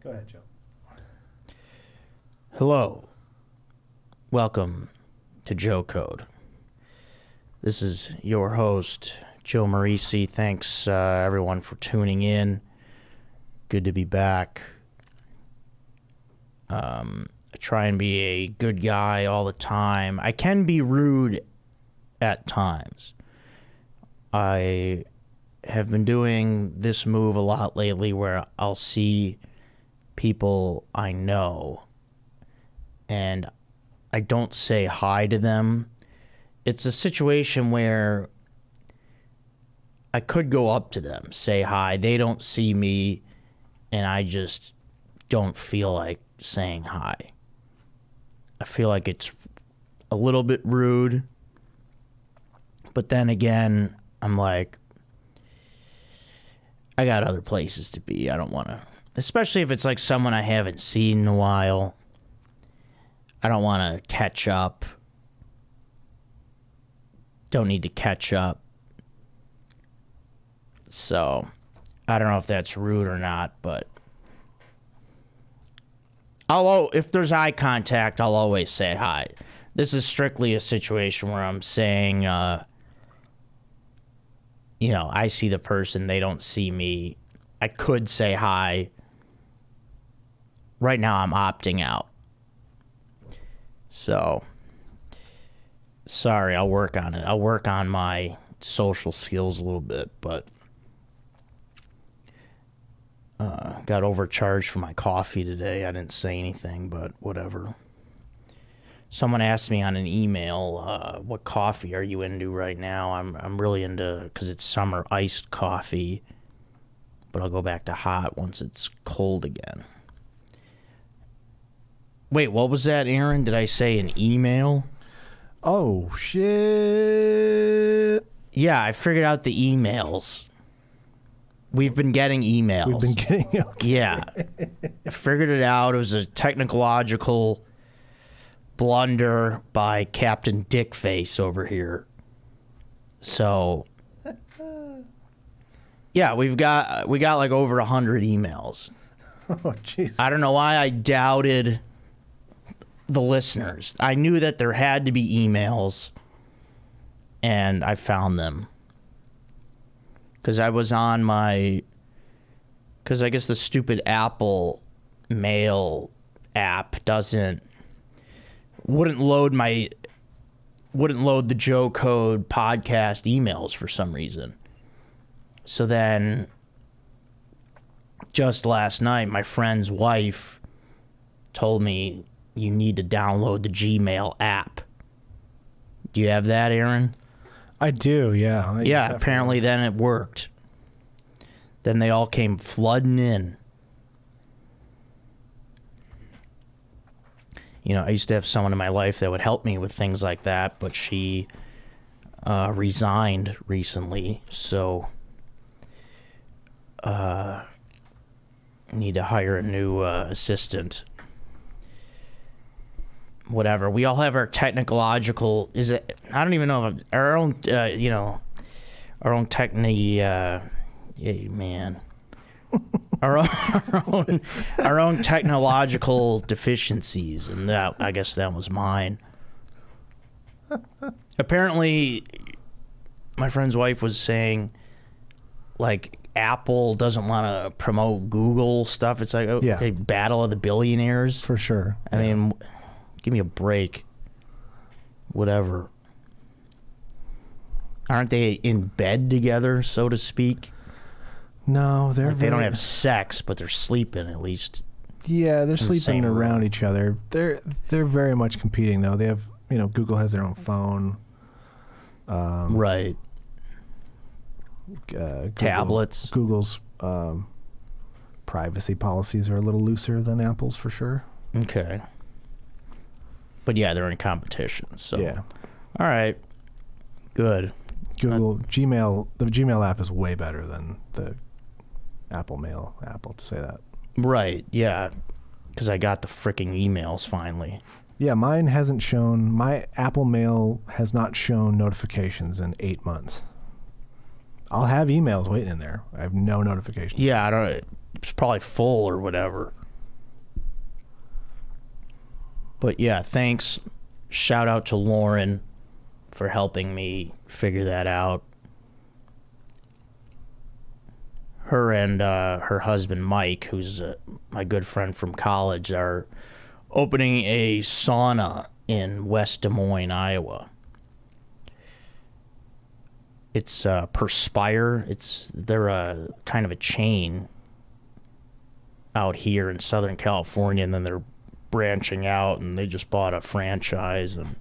Go ahead, Joe. Hello. Welcome to Joe Code. This is your host, Joe Marisi. Thanks, everyone, for tuning in. Good to be back. I try and be a good guy all the time. I can be rude at times. I have been doing this move a lot lately where I'll see people I know and I don't say hi to them. It's a situation where I could go up to them, say hi. They don't see me, and I just don't feel like saying hi. I feel like it's a little bit rude, but then again, I'm like, I got other places to be. I don't want to, especially if it's like someone I haven't seen in a while. I don't want to catch up. Don't need to catch up. So, I don't know if that's rude or not, but if there's eye contact, I'll always say hi. This is strictly a situation where I'm saying, I see the person, they don't see me. I could say hi. Right now, I'm opting out. So, sorry, I'll work on it. I'll work on my social skills a little bit, but got overcharged for my coffee today. I didn't say anything, but whatever. Someone asked me on an email, what coffee are you into right now? I'm really into, because it's summer, iced coffee, but I'll go back to hot once it's cold again. Wait, what was that, Aaron? Did I say an email? Oh, shit. Yeah, I figured out the emails. We've been getting emails. Okay. Yeah. I figured it out. It was a technological blunder by Captain Dickface over here. So, yeah, we got like over 100 emails. Oh, Jesus. I don't know why I doubted the listeners. I knew that there had to be emails, and I found them. Because I was on because I guess the stupid Apple Mail app wouldn't load the Joe Code podcast emails for some reason. So then, just last night, my friend's wife told me you need to download the Gmail app. Do you have that, Aaron? I do, yeah. Yeah, apparently then it worked. Then they all came flooding in. I used to have someone in my life that would help me with things like that, but she resigned recently, so need to hire a new assistant. Whatever. We all have our technological. I don't even know if our own. Our own our own technological deficiencies, and that, I guess, that was mine. Apparently, my friend's wife was saying, like, Apple doesn't want to promote Google stuff. It's like a battle of the billionaires. For sure. I mean, give me a break. Whatever. Aren't they in bed together, so to speak? No, they don't have sex, but they're sleeping at least. Yeah, they're sleeping around each other. They're very much competing, though. They have, Google has their own phone. Right. Tablets. Google's privacy policies are a little looser than Apple's, for sure. Okay. But yeah, they're in competition. So yeah. All right. Good. Gmail, the Gmail app is way better than the Apple Mail app, to say that. Right, yeah. Because I got the freaking emails finally. Yeah, my Apple Mail has not shown notifications in 8 months. I'll have emails waiting in there. I have no notifications. Yeah, it's probably full or whatever. But yeah, thanks. Shout out to Lauren for helping me figure that out. Her and her husband Mike, who's my good friend from college, are opening a sauna in West Des Moines, Iowa. It's Perspire. They're a kind of a chain out here in Southern California, and then they're branching out, and they just bought a franchise, and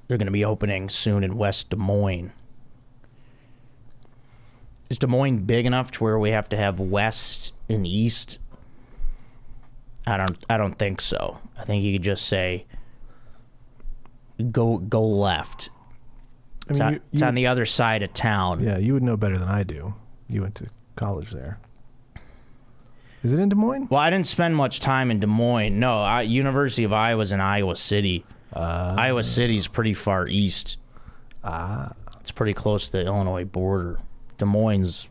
they're going to be opening soon in West Des Moines. Is Des Moines big enough to where we have to have west and east? I don't think so. I think you could just say go left. It's on the other side of town. Yeah, you would know better than I do. You went to college there. Is it in Des Moines? Well, I didn't spend much time in Des Moines. No, University of Iowa's in Iowa City. Iowa City's pretty far east. It's pretty close to the Illinois border. Des Moines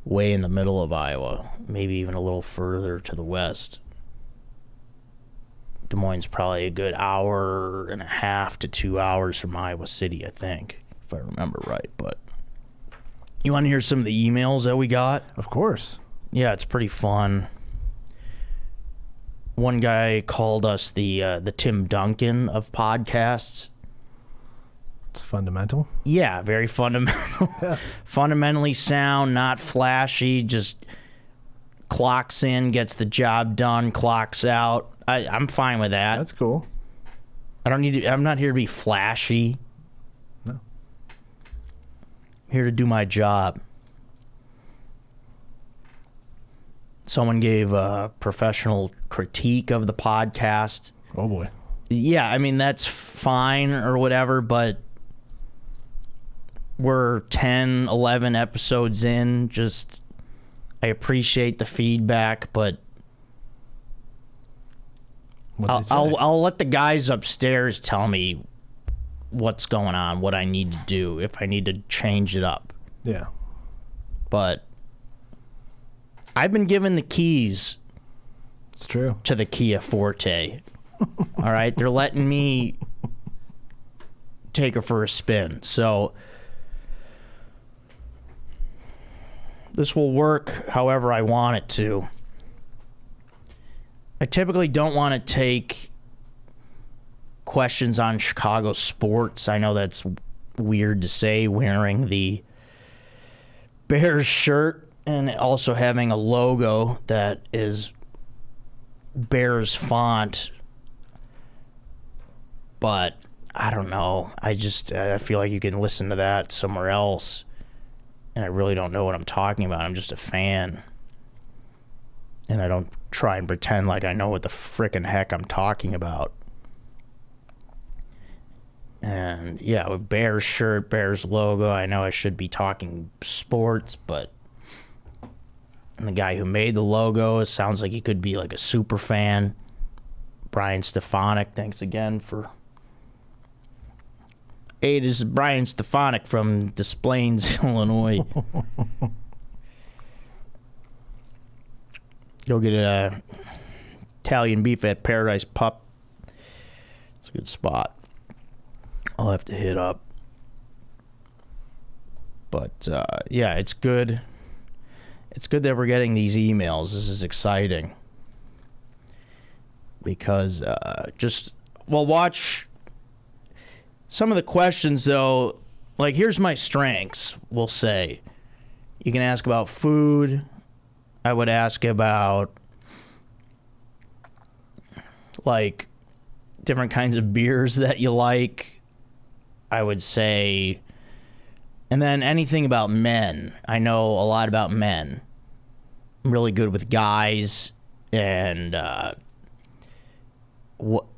way in the middle of Iowa, maybe even a little further to the west. Des Moines probably a good hour and a half to 2 hours from Iowa City, I think, if I remember right. But you want to hear some of the emails that we got? Of course. Yeah, it's pretty fun. One guy called us the Tim Duncan of podcasts. It's fundamental. Yeah, very fundamental. Yeah. Fundamentally sound, not flashy, just clocks in, gets the job done, clocks out. I'm fine with that. That's cool. I'm not here to be flashy. No. I'm here to do my job. Someone gave a professional critique of the podcast. Oh boy. Yeah, I mean, that's fine or whatever, but we're 10, 11 episodes in. Just, I appreciate the feedback, but I'll let the guys upstairs tell me what's going on, what I need to do, if I need to change it up. Yeah. But I've been given the keys. It's true. To the Kia Forte. All right? They're letting me take her for a spin. So this will work however I want it to. I typically don't want to take questions on Chicago sports. I know that's weird to say, wearing the Bears shirt and also having a logo that is Bears font. But I don't know. I feel like you can listen to that somewhere else. And I really don't know what I'm talking about. I'm just a fan. And I don't try and pretend like I know what the frickin' heck I'm talking about. And yeah, with Bears shirt, Bears logo, I know I should be talking sports, but and the guy who made the logo, it sounds like he could be like a super fan. Brian Stefanik, thanks again for... Hey, this is Brian Stefanik from Des Plaines, Illinois. Go get a Italian beef at Paradise Pup. It's a good spot. I'll have to hit up. But, yeah, it's good. It's good that we're getting these emails. This is exciting. Because, watch some of the questions, though. Like, here's my strengths, we'll say. You can ask about food. I would ask about, like, different kinds of beers that you like. I would say, and then anything about men. I know a lot about men. I'm really good with guys, and I don't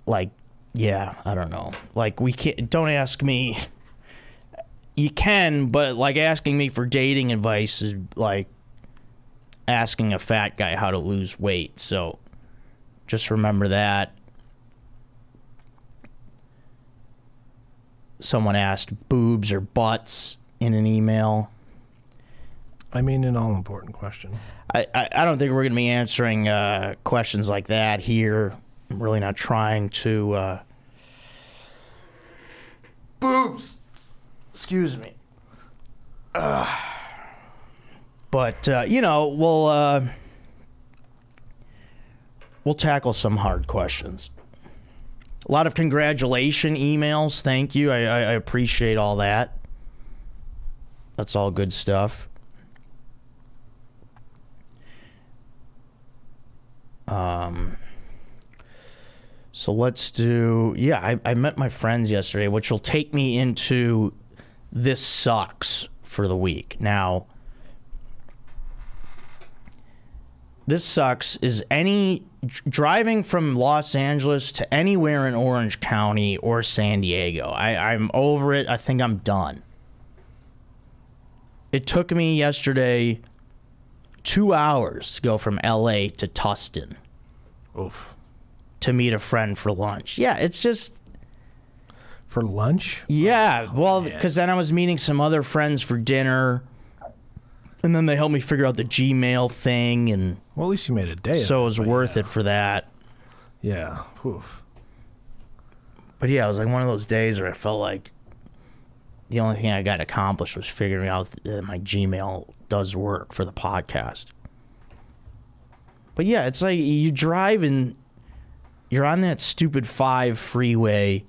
know. Like, don't ask me. You can, but like asking me for dating advice is like asking a fat guy how to lose weight. So just remember that. Someone asked boobs or butts in an email. I mean, an all-important question. I don't think we're going to be answering questions like that here. I'm really not trying to boobs. Excuse me. But we'll tackle some hard questions. A lot of congratulation emails. Thank you. I appreciate all that. That's all good stuff. So let's do... Yeah, I met my friends yesterday, which will take me into This Sucks for the week. Now, This Sucks is driving from Los Angeles to anywhere in Orange County or San Diego. I'm over it. I think I'm done. It took me yesterday 2 hours to go from LA to Tustin. Oof. To meet a friend for lunch. Yeah, it's just... For lunch? Yeah, well, because then I was meeting some other friends for dinner, and then they helped me figure out the Gmail thing, and... Well, at least you made a day. So it was worth it for that. Yeah. Oof. But yeah, it was like one of those days where I felt like the only thing I got accomplished was figuring out that my Gmail does work for the podcast. But yeah, it's like you drive and you're on that stupid 5 freeway.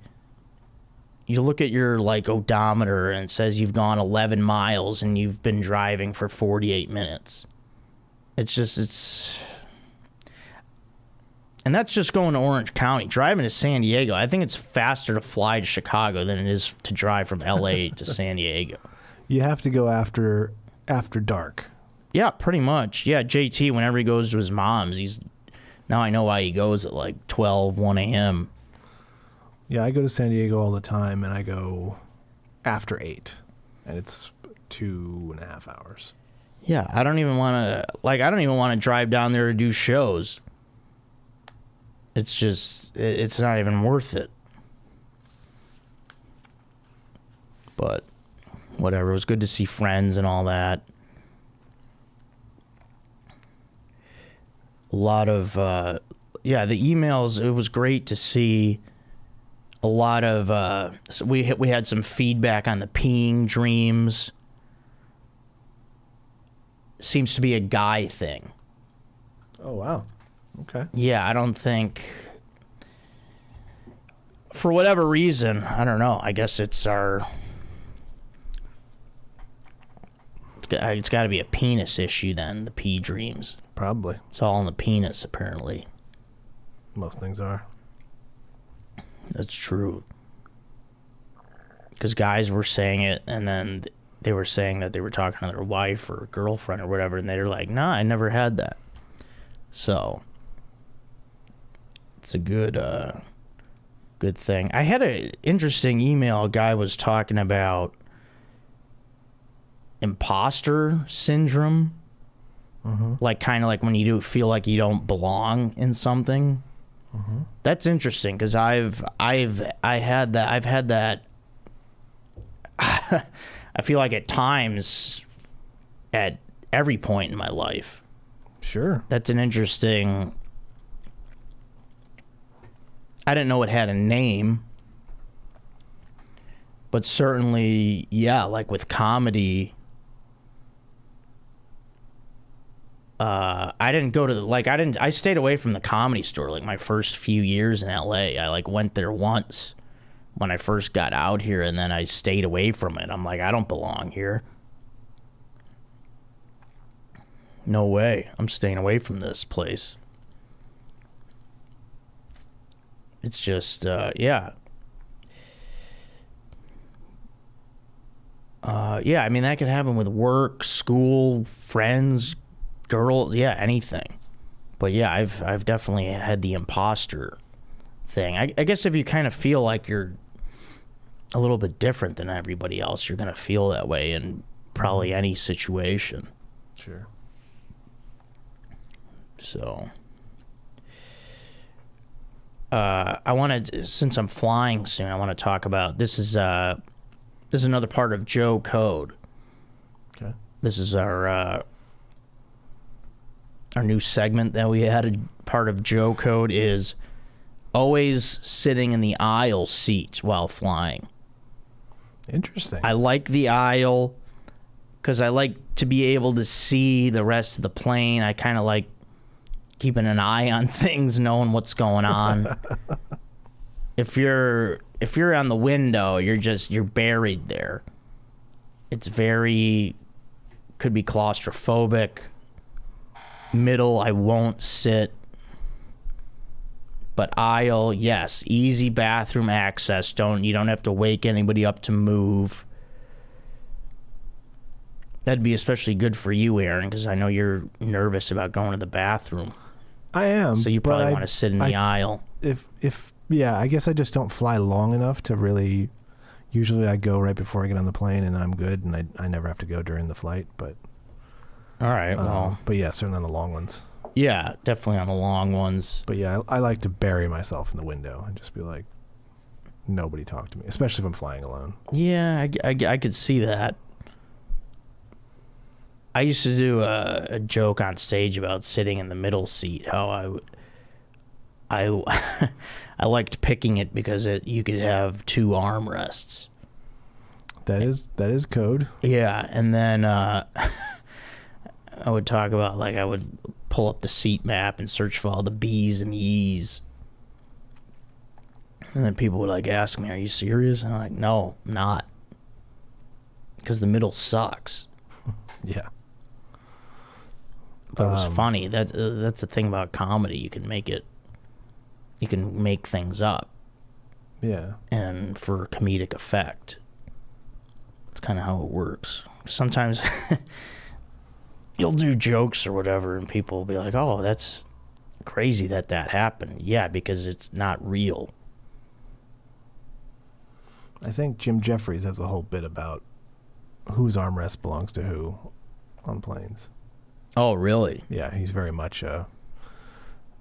You look at your like odometer and it says you've gone 11 miles and you've been driving for 48 minutes. And that's just going to Orange County. Driving to San Diego, I think it's faster to fly to Chicago than it is to drive from LA to San Diego. You have to go after dark. Yeah, pretty much. Yeah, JT, whenever he goes to his mom's, now I know why he goes at like 12, 1 a.m. Yeah, I go to San Diego all the time, and I go after 8, and it's 2.5 hours. Yeah, I don't even want to drive down there to do shows. It's just, it's not even worth it. But whatever, it was good to see friends and all that. A lot of, the emails, it was great to see a lot of, so we had some feedback on the peeing dreams. Seems to be a guy thing. Oh, wow. Okay. Yeah, I don't think, for whatever reason, I don't know. I guess it's got to be a penis issue then, the pee dreams. Probably. It's all in the penis, apparently. Most things are. That's true. Because guys were saying it, and then they were saying that they were talking to their wife or girlfriend or whatever, and they were like, nah, I never had that. So it's a good thing. I had an interesting email. A guy was talking about Imposter Syndrome. Mm-hmm. Like kind of like when you do feel like you don't belong in something. Mm-hmm. That's interesting because I've had that. I feel like at times, at every point in my life. Sure. That's an interesting... I didn't know it had a name. But certainly, yeah, like with comedy... I didn't go to I stayed away from the Comedy Store like my first few years in LA. I like went there once when I first got out here, and then I stayed away from it. I'm like, I don't belong here. No way. I'm staying away from this place. It's just, yeah. Yeah, I mean, that could happen with work, school, friends, girl, yeah, anything. But yeah, I've definitely had the imposter thing. I guess if you kind of feel like you're a little bit different than everybody else, you're going to feel that way in probably any situation. Sure. So, I wanted, since I'm flying soon, I want to talk about, this is another part of Joe Code. Okay. This is our new segment that we added. Part of Joe Code is always sitting in the aisle seat while flying. Interesting. I like the aisle because I like to be able to see the rest of the plane. I kind of like keeping an eye on things, knowing what's going on. If you're on the window, you're buried there. It's could be claustrophobic. Middle, I won't sit. But aisle, yes, easy bathroom access. You don't have to wake anybody up to move. That'd be especially good for you, Aaron, because I know you're nervous about going to the bathroom. I am. So you probably want to sit in the aisle. Yeah, I guess I just don't fly long enough to really. Usually I go right before I get on the plane and I'm good, and I never have to go during the flight. But all right, well. But yeah, certainly on the long ones. Yeah, definitely on the long ones. But yeah, I like to bury myself in the window and just be like, nobody talk to me, especially if I'm flying alone. Yeah, I could see that. I used to do a joke on stage about sitting in the middle seat. How I liked picking it because you could have 2 armrests. That is code. Yeah, and then I would talk about I would pull up the seat map and search for all the B's and the E's. And then people would ask me, "Are you serious?" And I'm like, "No, I'm not." Because the middle sucks. Yeah. But it was funny. That's the thing about comedy. You can make things up. Yeah. And for comedic effect. It's kind of how it works. Sometimes you'll do jokes or whatever, and people will be like, "Oh, that's crazy that happened." Yeah, because it's not real. I think Jim Jeffries has a whole bit about whose armrest belongs to who on planes. Oh, really? Yeah, he's very much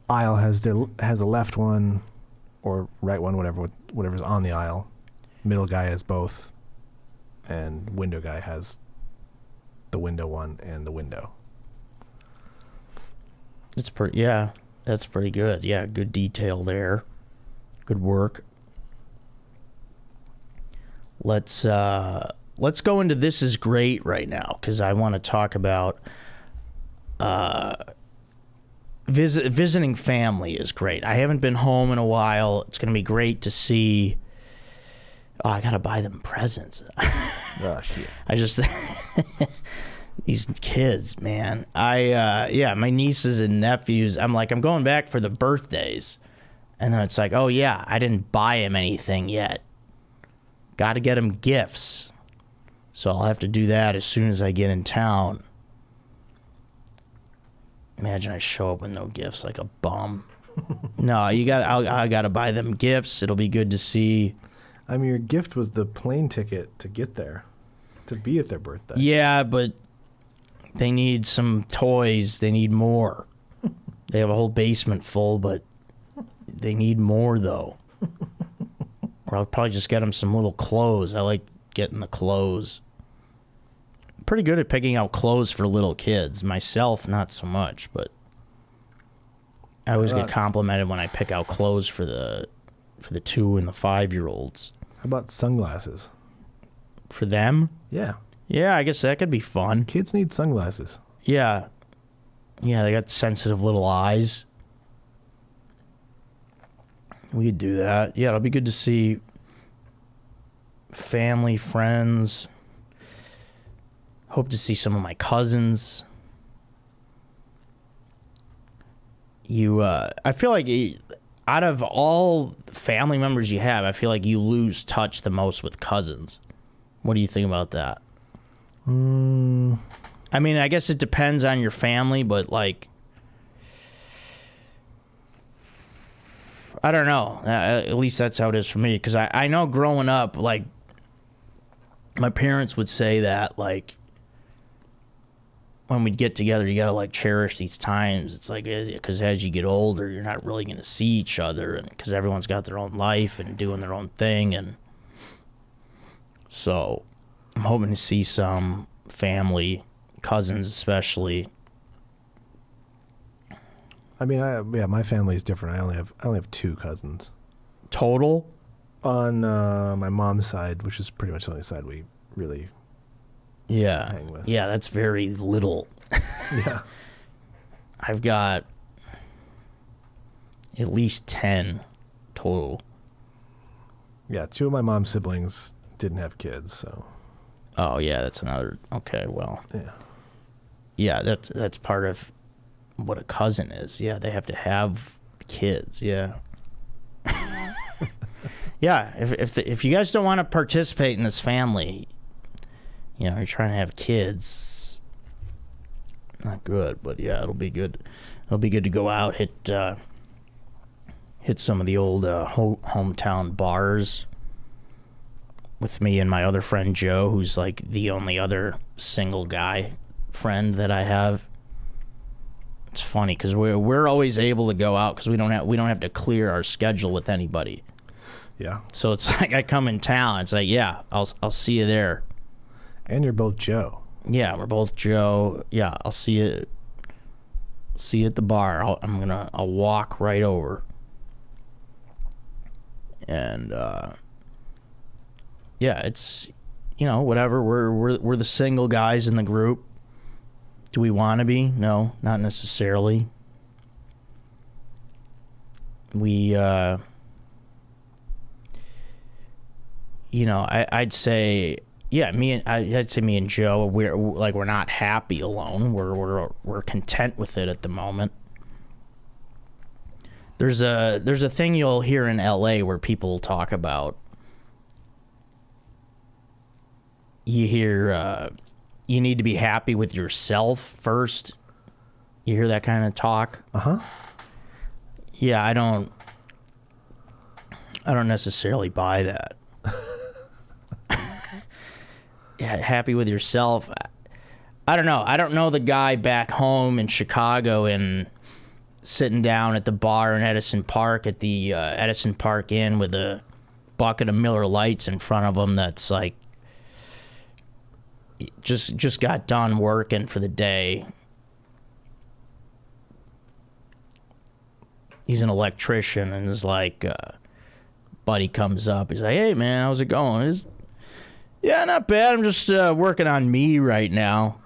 aisle has a left one or right one, whatever's on the aisle. Middle guy has both, and window guy has the window one and the window. That's pretty good. Yeah, good detail there. Good work. Let's go into This Is Great right now, because I want to talk about visiting family is great. I haven't been home in a while. It's going to be great to see. Oh, I got to buy them presents. Oh, shit. I just these kids, man. My nieces and nephews. I'm going back for the birthdays, and then it's like, oh yeah, I didn't buy them anything yet. Got to get them gifts, so I'll have to do that as soon as I get in town. Imagine I show up with no gifts like a bum. No, I got to buy them gifts. It'll be good to see. I mean, your gift was the plane ticket to get there, to be at their birthday. Yeah, but they need some toys. They need more. They have a whole basement full, but they need more, though. Or I'll probably just get them some little clothes. I like getting the clothes. I'm pretty good at picking out clothes for little kids. Myself, not so much, but I always get complimented when I pick out clothes for the 2 and the 5-year-olds. How about sunglasses? For them? Yeah. Yeah, I guess that could be fun. Kids need sunglasses. Yeah. Yeah, they got sensitive little eyes. We could do that. Yeah, it'll be good to see family, friends. Hope to see some of my cousins. I feel like out of all family members you have, I feel like you lose touch the most with cousins. What do you think about that? I mean, I guess it depends on your family, but I don't know. At least that's how it is for me. Because I know growing up, my parents would say that, when we'd get together, you gotta cherish these times. It's because as you get older, you're not really gonna see each other, and because everyone's got their own life and doing their own thing, and so I'm hoping to see some family, cousins especially. I mean, yeah, my family's different. I only have two cousins Total? on my mom's side, which is pretty much the only side we really Yeah. hang with. Yeah, that's very little. Yeah. I've got at least 10 total. Yeah, two of my mom's siblings didn't have kids, so Oh, yeah, that's another. Okay, well. yeah. Yeah, that's part of what a cousin is. Yeah, they have to have kids. Yeah. Yeah, if you guys don't want to participate in this family, you know, you're trying to have kids, not good, but yeah, it'll be good. It'll be good to go out, hit some of the old hometown bars with me and my other friend Joe, who's like the only other single guy friend that I have. It's funny because we're always able to go out because we don't have to clear our schedule with anybody. Yeah. So it's like I come in town. It's like, yeah, I'll see you there. And you're both Joe. Yeah, we're both Joe. Yeah, I'll see you. See you at the bar. I'll walk right over. And yeah, it's, you know, whatever. We're the single guys in the group. Do we want to be? No, not necessarily. We you know, I'd say, yeah, I'd say me and Joe, we're not happy alone. We're content with it at the moment. There's a thing you'll hear in LA where people talk about. You hear you need to be happy with yourself first. You hear that kind of talk? Uh-huh. Yeah, I don't necessarily buy that. Yeah, happy with yourself. I don't know. I don't know the guy back home in Chicago and sitting down at the bar in Edison Park at the Edison Park Inn with a bucket of Miller Lights in front of him that's like just got done working for the day. He's an electrician and is like, buddy comes up. He's like, hey, man, how's it going? Yeah, not bad. I'm just working on me right now.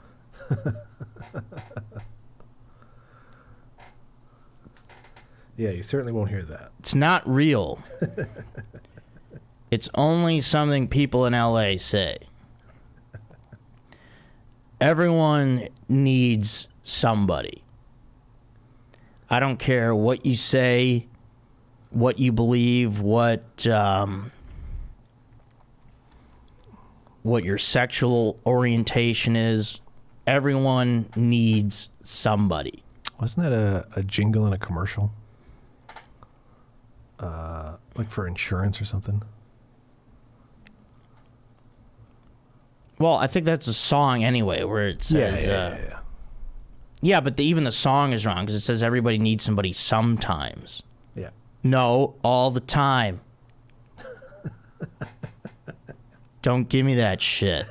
Yeah, you certainly won't hear that. It's not real. It's only something people in LA say. Everyone needs somebody. I don't care what you say, what you believe, what your sexual orientation is. Everyone needs somebody. Wasn't that a jingle in a commercial? Like for insurance or something? Well, I think that's a song anyway, where it says... Yeah. Yeah, but even the song is wrong, because it says everybody needs somebody sometimes. Yeah. No, all the time. Don't give me that shit.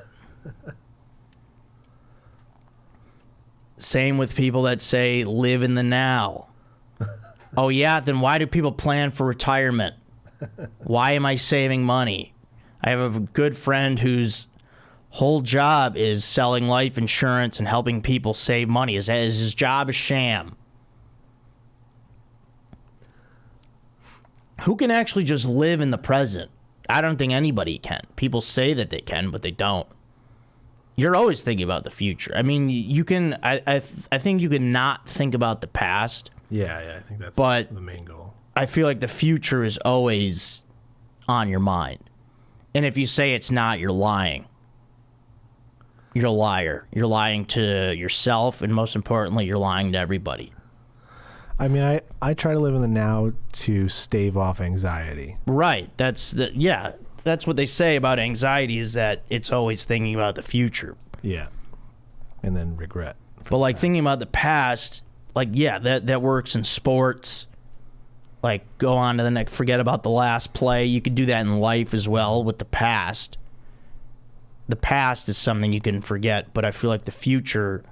Same with people that say live in the now. Oh yeah, then why do people plan for retirement? Why am I saving money? I have a good friend whose whole job is selling life insurance and helping people save money. Is his job a sham? Who can actually just live in the present? I don't think anybody can. People say that they can, but they don't. You're always thinking about the future. I mean, you can. I think you can not think about the past. Yeah, I think that's But- the main goal. I feel like the future is always on your mind. And if you say it's not, you're lying. You're a liar. You're lying to yourself, and most importantly, you're lying to everybody. I mean, I try to live in the now to stave off anxiety. Right. That's what they say about anxiety, is that it's always thinking about the future. Yeah. And then regret. But like thinking about the past, like, yeah, that works in sports. Like, go on to the next, forget about the last play. You could do that in life as well with the past. The past is something you can forget, but I feel like the future,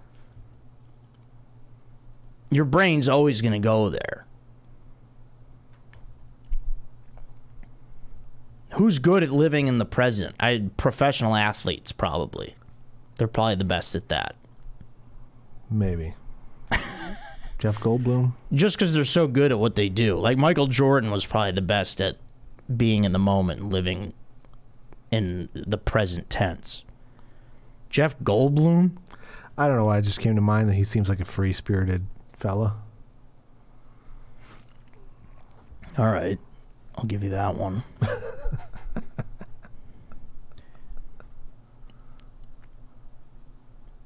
your brain's always going to go there. Who's good at living in the present? Professional athletes, probably. They're probably the best at that. Maybe. Jeff Goldblum? Just because they're so good at what they do. Like Michael Jordan was probably the best at being in the moment and living in the present tense. Jeff Goldblum? I don't know why it just came to mind that he seems like a free-spirited fella. All right. I'll give you that one.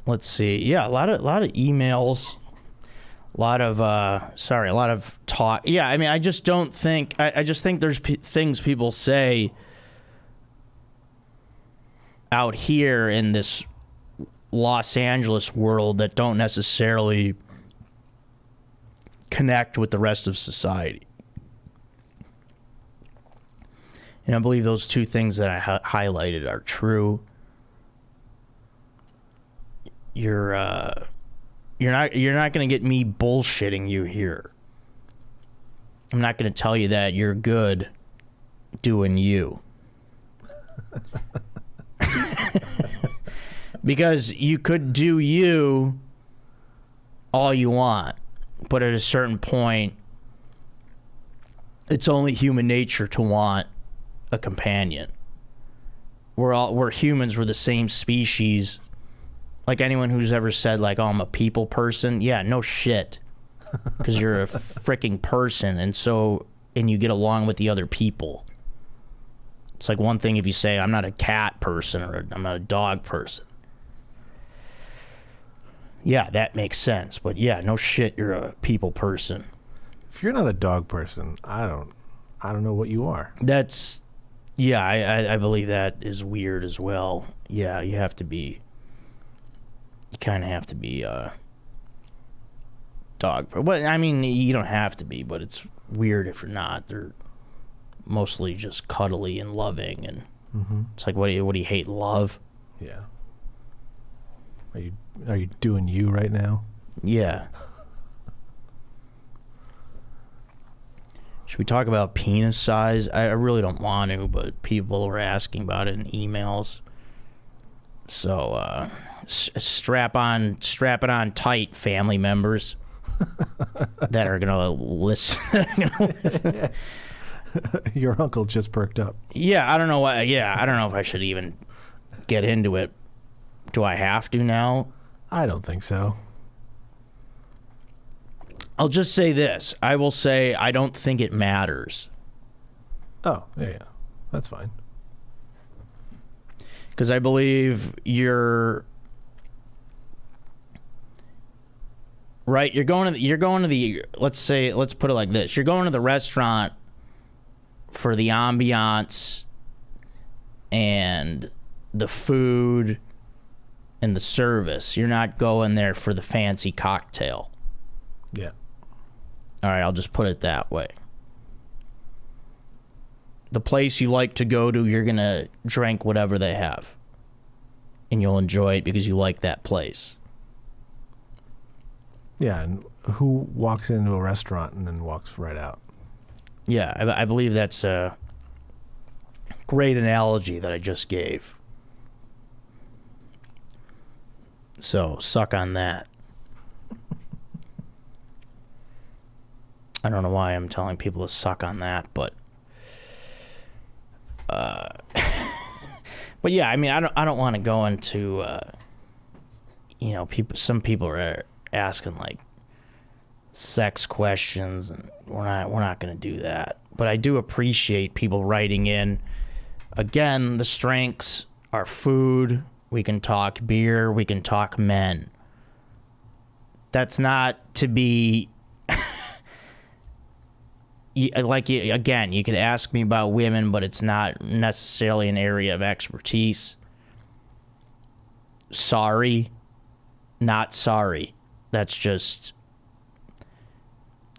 Let's see. Yeah, a lot of emails, a lot of talk. Yeah, I mean, I just don't think. I just think there's things people say out here in this Los Angeles world that don't necessarily connect with the rest of society. And I believe those two things that I highlighted are true. You're not going to get me bullshitting you here. I'm not going to tell you that you're good doing you. Because you could do you all you want, but at a certain point, it's only human nature to want a companion. We're humans. We're the same species. Like anyone who's ever said, like, oh, I'm a people person. Yeah, no shit. Because you're a freaking person, and you get along with the other people. It's like one thing if you say, I'm not a cat person or I'm not a dog person. Yeah, that makes sense. But yeah, no shit, you're a people person. If you're not a dog person, I don't know what you are. Yeah, I believe that is weird as well. Yeah, you kind of have to be a dog. But I mean, you don't have to be, but it's weird if you're not. They're mostly just cuddly and loving, and it's like, what do you hate? Love? Yeah. Are you doing you right now? Yeah. Should we talk about penis size? I really don't want to, but people were asking about it in emails. So strap it on tight, family members that are gonna listen. Your uncle just perked up. Yeah, I don't know why. Yeah, I don't know if I should even get into it. Do I have to now? I don't think so. I'll just say this. I will say I don't think it matters. Oh, yeah. That's fine. Because I believe you're right. You're going to the let's put it like this. You're going to the restaurant for the ambiance and the food and the service. You're not going there for the fancy cocktail. Yeah. All right, I'll just put it that way. The place you like to go to, you're going to drink whatever they have. And you'll enjoy it because you like that place. Yeah, and who walks into a restaurant and then walks right out? Yeah, I believe that's a great analogy that I just gave. So, suck on that. I don't know why I'm telling people to suck on that, but but yeah, I mean, I don't want to go into some people are asking like sex questions, and we're not going to do that. But I do appreciate people writing in. Again, the strengths are food. We can talk beer. We can talk men. That's not to be again, you could ask me about women, but it's not necessarily an area of expertise. Sorry. Not sorry. That's just...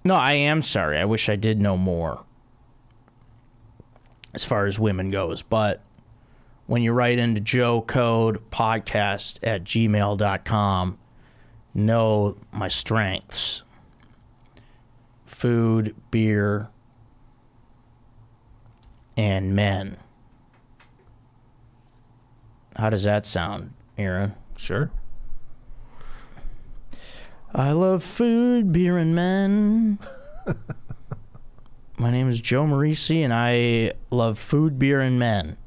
No, I am sorry. I wish I did know more as far as women goes. But when you write into joecodepodcast@gmail.com, know my strengths. food, beer, and men. How does that sound, Aaron? Sure. I love food, beer, and men. My name is Joe Marisi, and I love food, beer, and men.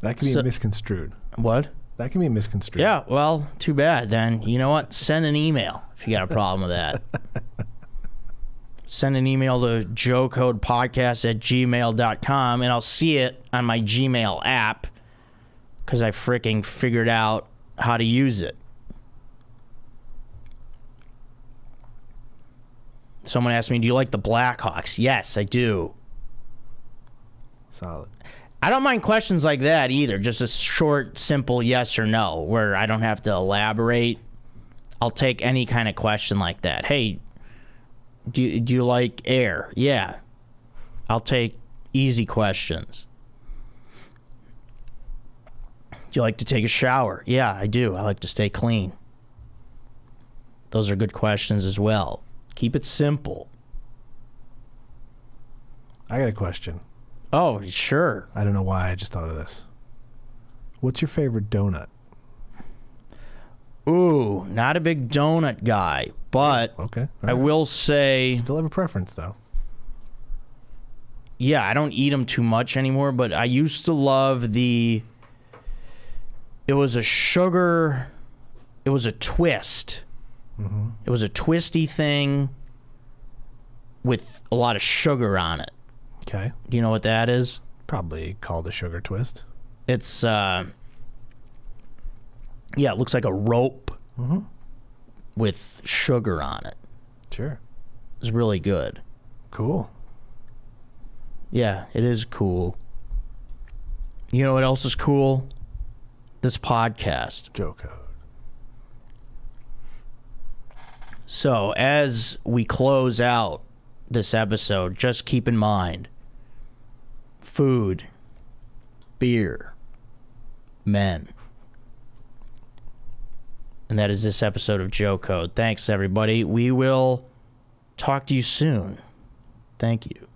That can be misconstrued. What? That can be misconstrued. Yeah, well, too bad then. You know what? Send an email if you got a problem with that. Send an email to joecodepodcast@gmail.com, and I'll see it on my Gmail app because I freaking figured out how to use it. Someone asked me, do you like the Blackhawks? Yes, I do. Solid. I don't mind questions like that either. Just a short, simple yes or no where I don't have to elaborate. I'll take any kind of question like that. Hey, do you like air? Yeah. I'll take easy questions. Do you like to take a shower? Yeah, I do. I like to stay clean. Those are good questions as well. Keep it simple. I got a question. Oh, sure. I don't know why I just thought of this. What's your favorite donut? Ooh, not a big donut guy, but Okay. I will say, Still have a preference, though. yeah, I don't eat them too much anymore, but I used to love it was a twist. Mm-hmm. It was a twisty thing with a lot of sugar on it. Okay. Do you know what that is? Probably called a sugar twist. It's, it looks like a rope with sugar on it. Sure. It's really good. Cool. Yeah, it is cool. You know what else is cool? This podcast. Joe Code. So, as we close out this episode, just keep in mind food, beer, men. And that is this episode of Joe Code. Thanks, everybody. We will talk to you soon. Thank you.